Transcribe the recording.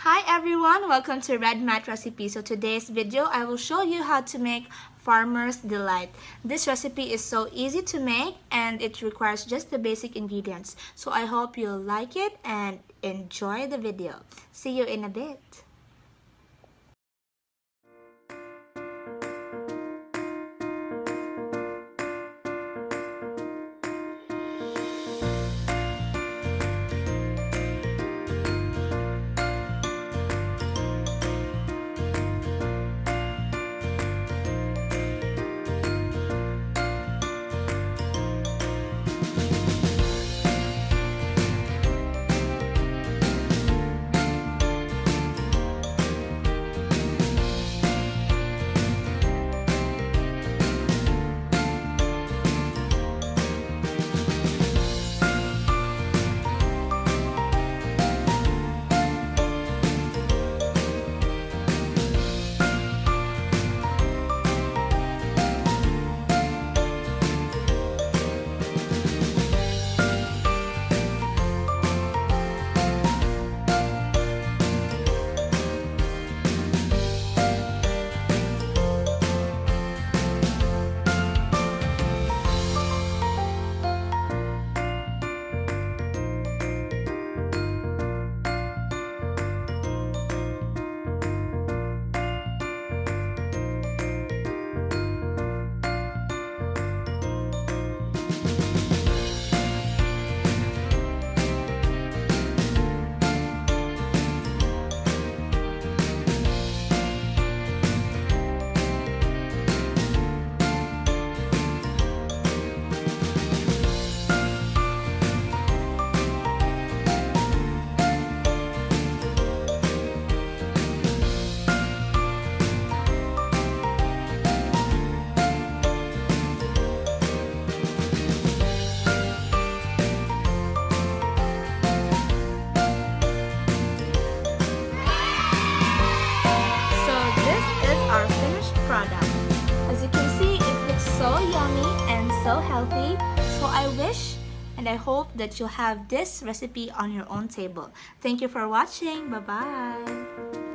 Hi everyone, welcome to Red Mat Recipe. So today's video I will show you how to make Farmer's Delight. This recipe is so easy to make and it requires just the basic ingredients. So I hope you'll like it and enjoy the video. See you in a bit. As you can see, it looks so yummy and so healthy. So I wish and I hope that you'll have this recipe on your own table. Thank you for watching. Bye-bye.